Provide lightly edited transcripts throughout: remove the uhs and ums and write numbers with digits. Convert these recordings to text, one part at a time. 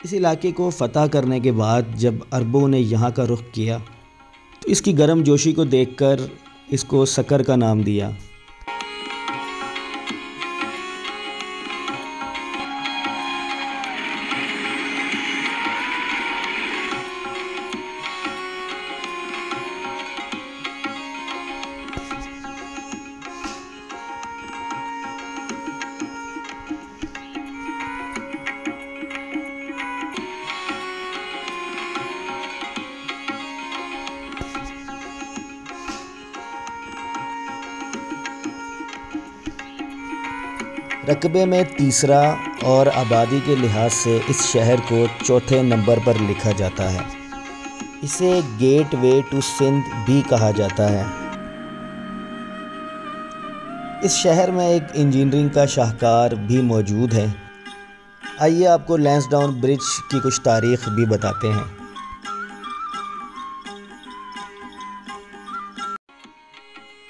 इस इलाके को फ़तह करने के बाद जब अरबों ने यहाँ का रुख किया तो इसकी गर्मजोशी को देखकर इसको सक्कर का नाम दिया। रकबे में तीसरा और आबादी के लिहाज से इस शहर को चौथे नंबर पर लिखा जाता है। इसे गेट वे टू सिंध भी कहा जाता है। इस शहर में एक इंजीनियरिंग का शाहकार भी मौजूद है। आइए आपको लैंसडाउन ब्रिज की कुछ तारीख़ भी बताते हैं।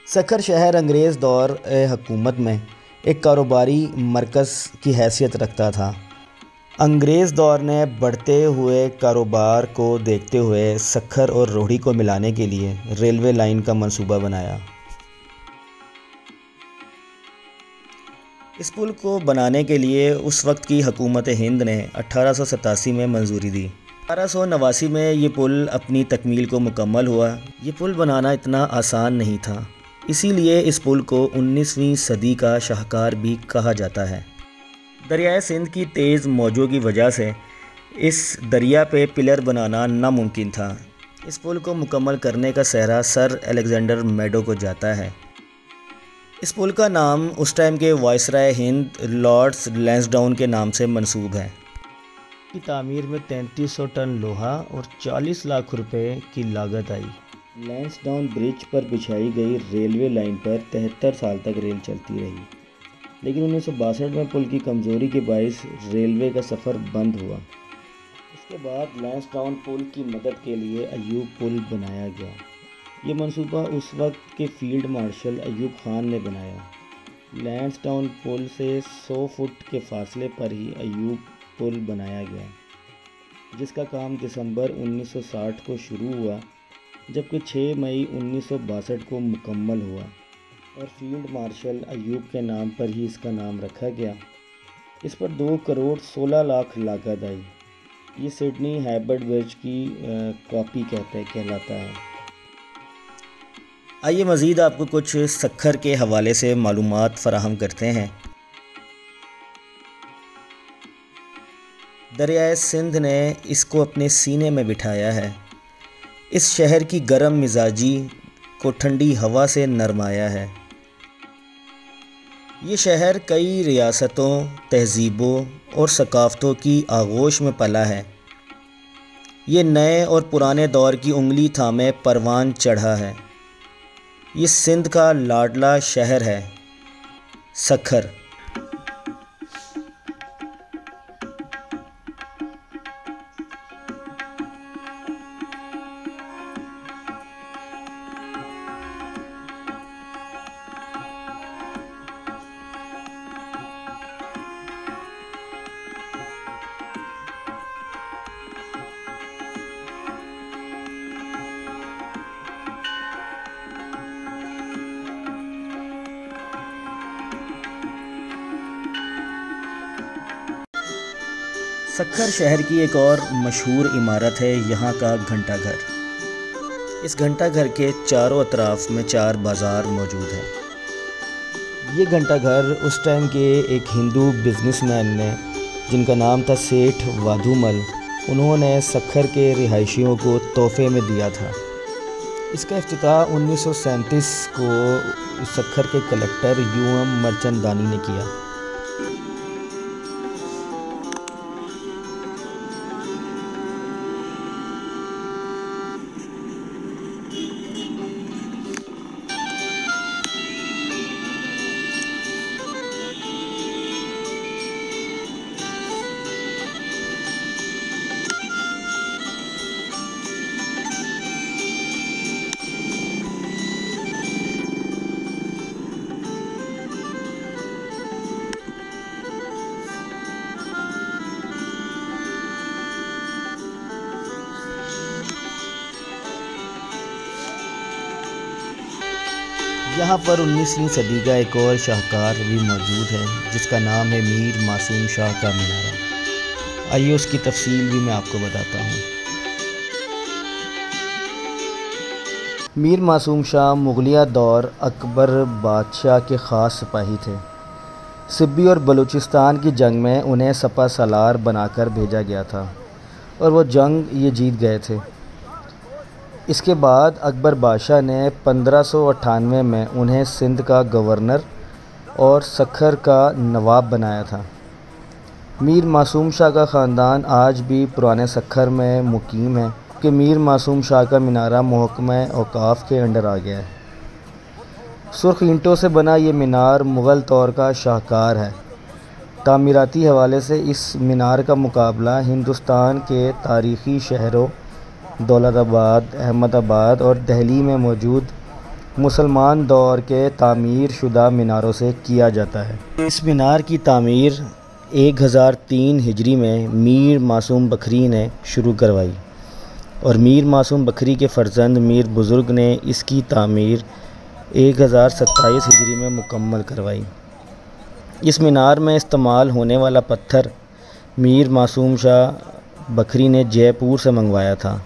सक्खर शहर अंग्रेज़ दौर हुकूमत में एक कारोबारी मरकज़ की हैसियत रखता था। अंग्रेज़ दौर ने बढ़ते हुए कारोबार को देखते हुए सक्खर और रोहड़ी को मिलाने के लिए रेलवे लाइन का मंसूबा बनाया। इस पुल को बनाने के लिए उस वक्त की हुकूमत हिंद ने 1887 में मंजूरी दी। 1889 में ये पुल अपनी तकमील को मुकम्मल हुआ। ये पुल बनाना इतना आसान नहीं था, इसीलिए इस पुल को 19वीं सदी का शाहकार भी कहा जाता है। दरियाए सिंध की तेज़ मौजों की वजह से इस दरिया पे पिलर बनाना नामुमकिन था। इस पुल को मुकम्मल करने का सेहरा सर अलेक्जेंडर मैडो को जाता है। इस पुल का नाम उस टाइम के वायसराय हिंद लॉर्ड लैंसडाउन के नाम से मंसूब है। की तामीर में 3300 टन लोहा और 40 लाख रुपए की लागत आई। लैंसडाउन ब्रिज पर बिछाई गई रेलवे लाइन पर 73 साल तक रेल चलती रही, लेकिन 1962 में पुल की कमज़ोरी के बायस रेलवे का सफ़र बंद हुआ। इसके बाद लैंसडाउन पुल की मदद के लिए अयूब पुल बनाया गया। ये मंसूबा उस वक्त के फील्ड मार्शल अयूब खान ने बनाया। लैंसडाउन पुल से 100 फुट के फासले पर ही अयूब पुल बनाया गया, जिसका काम दिसंबर 1960 को शुरू हुआ, जबकि 6 मई 1962 को मुकम्मल हुआ और फील्ड मार्शल अयूब के नाम पर ही इसका नाम रखा गया। इस पर 2 करोड़ 16 लाख लागत आई। ये सिडनी हार्बर ब्रिज की कॉपी कहलाता है। आइए मज़ीद आपको कुछ सक्खर के हवाले से मालूमात फ़राहम करते हैं। दरियाए सिंध ने इसको अपने सीने में बिठाया है। इस शहर की गर्म मिजाजी को ठंडी हवा से नरमाया है। ये शहर कई रियासतों, तहज़ीबों और सकाफ़तों की आगोश में पला है। ये नए और पुराने दौर की उंगली थामे परवान चढ़ा है। ये सिंध का लाडला शहर है, सक्खर। सक्खर शहर की एक और मशहूर इमारत है यहाँ का घंटा घर। इस घंटा घर के चारों अतराफ में 4 बाज़ार मौजूद हैं। ये घंटा घर उस टाइम के एक हिंदू बिजनेसमैन ने, जिनका नाम था सेठ वाधूमल, उन्होंने सक्खर के रिहायशियों को तोहफे में दिया था। इसका इफ्तिताह 1937 को सक्खर के कलेक्टर यूएम मर्चंदानी ने किया। यहाँ पर 19वीं सदी का एक और शाहकार भी मौजूद है जिसका नाम है मीर मासूम शाह का मीनारा। आइए उसकी तफसील भी मैं आपको बताता हूँ। मीर मासूम शाह मुग़लिया दौर अकबर बादशाह के ख़ास सिपाही थे। सिब्बी और बलूचिस्तान की जंग में उन्हें सपा सालार बनाकर भेजा गया था और वो जंग ये जीत गए थे। इसके बाद अकबर बादशाह ने 1598 में उन्हें सिंध का गवर्नर और सखर का नवाब बनाया था। मीर मासूम शाह का ख़ानदान आज भी पुराने सखर में मुकीम है कि मीर मासूम शाह का मीनारा महकमा औक़ाफ़ के अंडर आ गया है। सुर्ख ईंटों से बना ये मीनार मुग़ल दौर का शाहकार है। तामीराती हवाले से इस मीनार का मुकाबला हिंदुस्तान के तारीख़ी शहरों दौलताबाद, अहमदाबाद और दिल्ली में मौजूद मुसलमान दौर के तामीर शुदा मीनारों से किया जाता है। इस मीनार की तामीर 1003 हिजरी में मीर मासूम बखरी ने शुरू करवाई और मीर मासूम बखरी के फ़र्जंद मीर बुज़ुर्ग ने इसकी तामीर 1027 हिजरी में मुकम्मल करवाई। इस मीनार में इस्तेमाल होने वाला पत्थर मीर मासूम शाह बखरी ने जयपुर से मंगवाया था।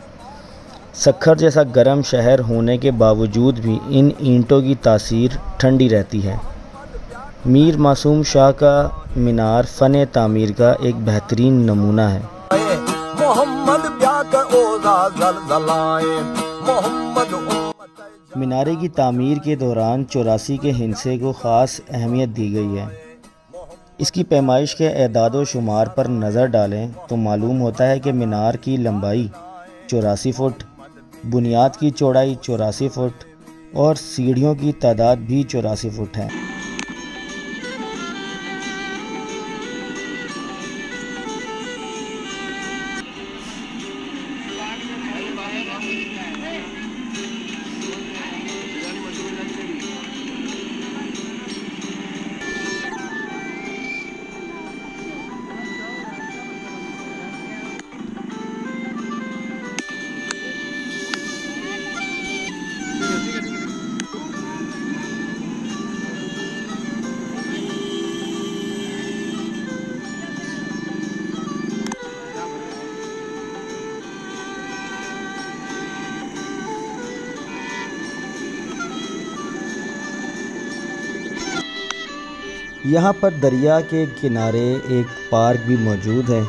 सखर जैसा गर्म शहर होने के बावजूद भी इन ईंटों की तासीर ठंडी रहती है। मीर मासूम शाह का मीनार फ़न तामीर का एक बेहतरीन नमूना है। मीनारे की तामीर के दौरान 84 के हिंसे को ख़ास अहमियत दी गई है। इसकी पैमाइश के एदाद व शुमार पर नज़र डालें तो मालूम होता है कि मीनार की लंबाई 84 फुट, बुनियाद की चौड़ाई 84 फुट और सीढ़ियों की तादाद भी 84 फुट है। यहाँ पर दरिया के किनारे एक पार्क भी मौजूद है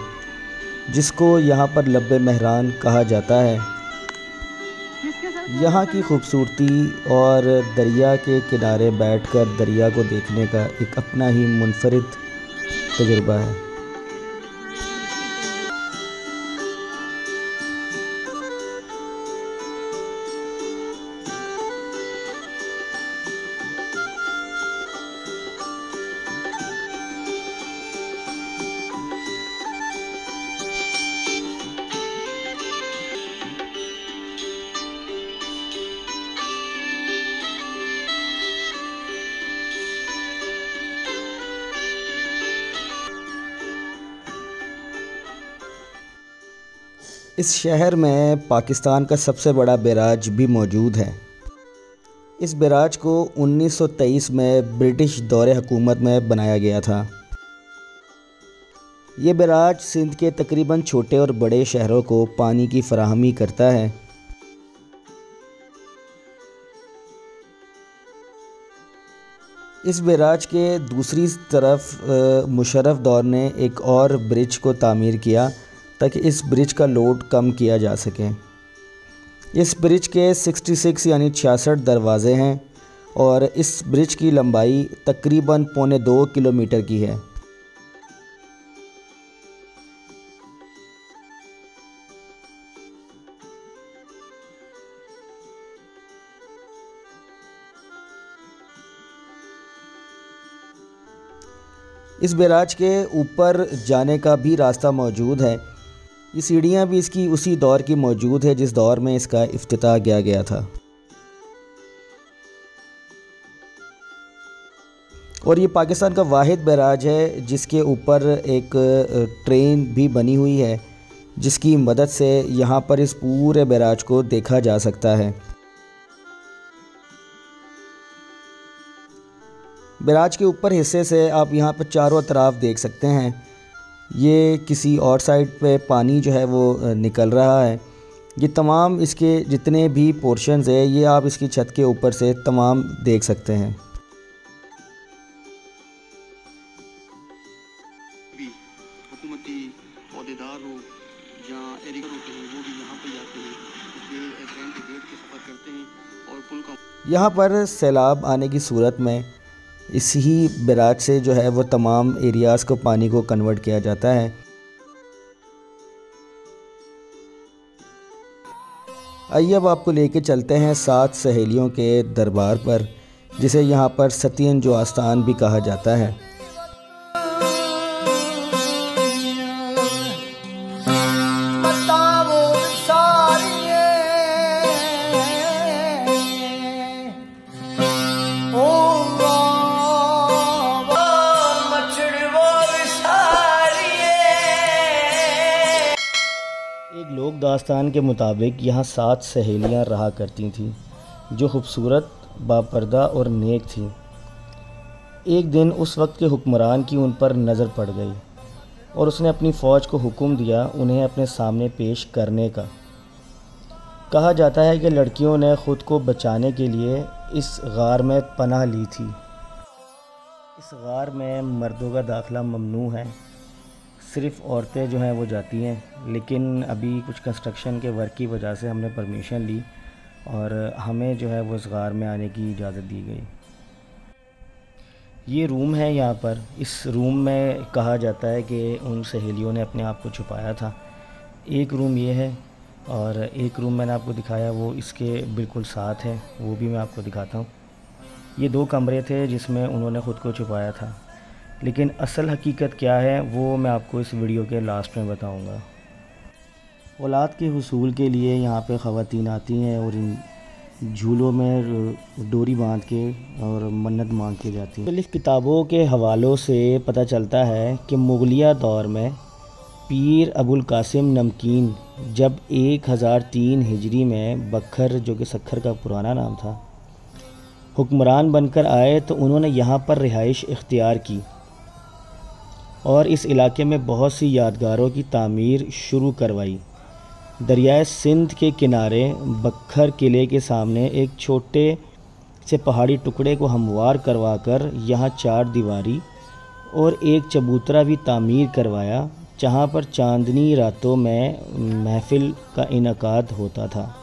जिसको यहाँ पर लब्बे मेहरान कहा जाता है। यहाँ की खूबसूरती और दरिया के किनारे बैठकर दरिया को देखने का एक अपना ही मुनफरिद तजुर्बा है। इस शहर में पाकिस्तान का सबसे बड़ा बैराज भी मौजूद है। इस बैराज को 1923 में ब्रिटिश दौरे हुकूमत में बनाया गया था। ये बैराज सिंध के तकरीबन छोटे और बड़े शहरों को पानी की फराहमी करता है। इस बैराज के दूसरी तरफ मुशर्रफ दौर ने एक और ब्रिज को तामीर किया ताकि इस ब्रिज का लोड कम किया जा सके। इस ब्रिज के 66 यानी 66 दरवाज़े हैं और इस ब्रिज की लंबाई तकरीबन 1.25 किलोमीटर की है। इस बैराज के ऊपर जाने का भी रास्ता मौजूद है। ये सीढ़ियाँ भी इसकी उसी दौर की मौजूद है जिस दौर में इसका इफ्तिताह किया गया था। और ये पाकिस्तान का वाहिद बैराज है जिसके ऊपर एक ट्रेन भी बनी हुई है जिसकी मदद से यहाँ पर इस पूरे बैराज को देखा जा सकता है। बैराज के ऊपर हिस्से से आप यहाँ पर चारों तरफ देख सकते हैं, ये किसी और साइड पे पानी जो है वो निकल रहा है। ये तमाम इसके जितने भी पोर्शंस है ये आप इसकी छत के ऊपर से तमाम देख सकते हैं। हुकूमती अहदेदार हो या एरिकर होते हैं वो भी यहाँ पर जाते हैं, ये ट्रेन के गेट के सफ़र करते हैं और पुल का यहाँ पर सैलाब आने की सूरत में इस ही बैराज से जो है वो तमाम एरियाज़ को पानी को कन्वर्ट किया जाता है। आइए अब आपको लेके चलते हैं 7 सहेलियों के दरबार पर, जिसे यहाँ पर सतियन जो आस्थान भी कहा जाता है। एक लोक दास्तान के मुताबिक यहाँ 7 सहेलियाँ रहा करती थीं जो खूबसूरत, बापर्दा और नेक थीं। एक दिन उस वक्त के हुक्मरान की उन पर नज़र पड़ गई और उसने अपनी फ़ौज को हुक्म दिया उन्हें अपने सामने पेश करने का। कहा जाता है कि लड़कियों ने ख़ुद को बचाने के लिए इस गार में पनाह ली थी। इस गार में मर्दों का दाखिला ममनू है, सिर्फ़ औरतें जो हैं वो जाती हैं, लेकिन अभी कुछ कंस्ट्रक्शन के वर्क की वजह से हमने परमिशन ली और हमें जो है वो इस गार में आने की इजाज़त दी गई। ये रूम है यहाँ पर। इस रूम में कहा जाता है कि उन सहेलियों ने अपने आप को छुपाया था। एक रूम ये है और एक रूम मैंने आपको दिखाया वो इसके बिल्कुल साथ है, वो भी मैं आपको दिखाता हूँ। ये 2 कमरे थे जिसमें उन्होंने ख़ुद को छुपाया था, लेकिन असल हकीकत क्या है वो मैं आपको इस वीडियो के लास्ट में बताऊंगा। औलाद के हुसूल के लिए यहाँ पे ख़वातीन आती हैं और इन झूलों में डोरी बांध के और मन्नत मांग के जाती हैं। मुख्तलिफ़ किताबों के हवालों से पता चलता है कि मुग़लिया दौर में पीर अबुल कासिम नमकीन जब 1003 हिजरी में बखर, जो कि सखर का पुराना नाम था, हुक्मरान बनकर आए तो उन्होंने यहाँ पर रिहाइश इख्तियार की और इस इलाके में बहुत सी यादगारों की तामीर शुरू करवाई। दरियाए सिंध के किनारे बखर किले के सामने एक छोटे से पहाड़ी टुकड़े को हमवार करवाकर यहाँ 4 दीवारी और एक चबूतरा भी तामीर करवाया, जहाँ पर चांदनी रातों में महफिल का इनकाद होता था।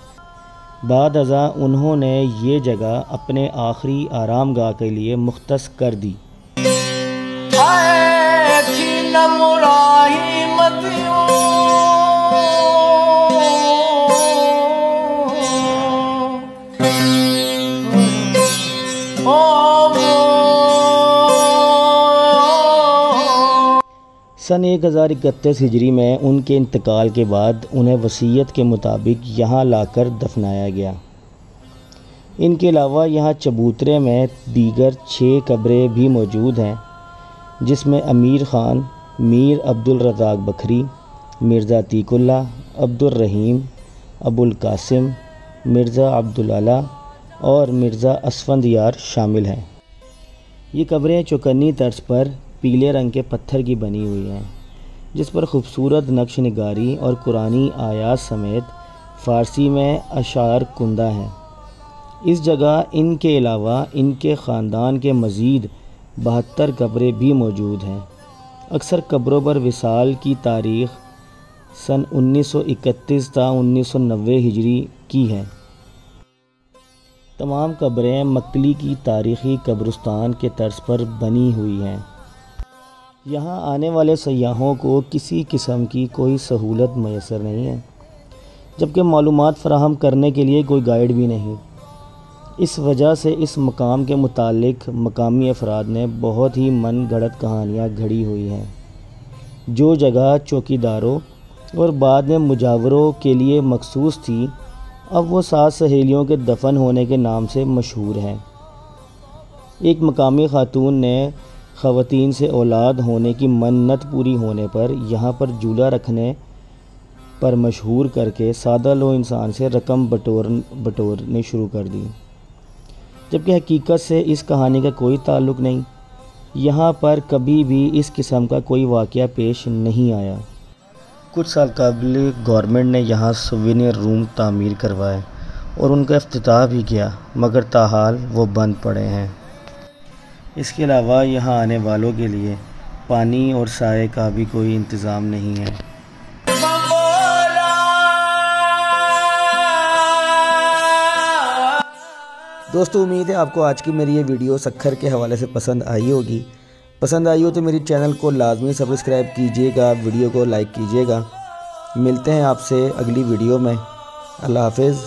बाद अज़ा उन्होंने ये जगह अपने आखिरी आरामगाह के लिए मुख्तस कर दी। सन 1031 हिजरी में उनके इंतकाल के बाद उन्हें वसीयत के मुताबिक यहाँ लाकर दफनाया गया। इनके अलावा यहाँ चबूतरे में दीगर 6 कब्रें भी मौजूद हैं, जिसमें अमीर ख़ान, मीर अब्दुल रज़ाक बखरी, मिर्ज़ा तीकुल्ला, अब्दुल रहीम, अबुल कासिम, मिर्ज़ा अब्दुल आला और मिर्ज़ा असफंदयार शामिल हैं। ये कब्रें चौकन्नी तर्ज पर पीले रंग के पत्थर की बनी हुई हैं, जिस पर खूबसूरत नक्श निगारी और कुरानी आयात समेत फ़ारसी में अशार कुंदा हैं। इस जगह इनके अलावा इनके ख़ानदान के मज़ीद 72 कब्रें भी मौजूद हैं। अक्सर कब्रों पर विसाल की तारीख़ सन 1931 ता 1990 हिजरी की है। तमाम कब्रें मक्ली की तारीख़ी कब्रिस्तान के तर्ज पर बनी हुई हैं। यहाँ आने वाले सयाहों को किसी किस्म की कोई सहूलत मैसर नहीं है, जबकि मालूमात फ़राहम करने के लिए कोई गाइड भी नहीं। इस वजह से इस मकाम के मुतालिक मकामी अफराद ने बहुत ही मन गढ़ंत कहानियाँ घड़ी हुई हैं। जो जगह चौकीदारों और बाद में मुजावरों के लिए मखसूस थी, अब वो 7 सहेलियों के दफन होने के नाम से मशहूर है। एक मकामी खातून ने ख़वातीन से औलाद होने की मन्नत पूरी होने पर यहाँ पर जूला रखने पर मशहूर करके सादा लो इंसान से रकम बटोरने शुरू कर दी। जबकि हकीकत से इस कहानी का कोई ताल्लुक़ नहीं। यहाँ पर कभी भी इस किस्म का कोई वाक़या पेश नहीं आया। कुछ साल कबल गवर्नमेंट ने यहाँ सुवेनियर रूम तामीर करवाए और उनका इफ्तिताह भी किया, मगर ताहाल वो बंद पड़े हैं। इसके अलावा यहाँ आने वालों के लिए पानी और साए का भी कोई इंतज़ाम नहीं है। दोस्तों, उम्मीद है आपको आज की मेरी ये वीडियो सक्खर के हवाले से पसंद आई होगी। पसंद आई हो तो मेरी चैनल को लाजमी सब्सक्राइब कीजिएगा, वीडियो को लाइक कीजिएगा। मिलते हैं आपसे अगली वीडियो में। अल्लाह हाफ़िज़।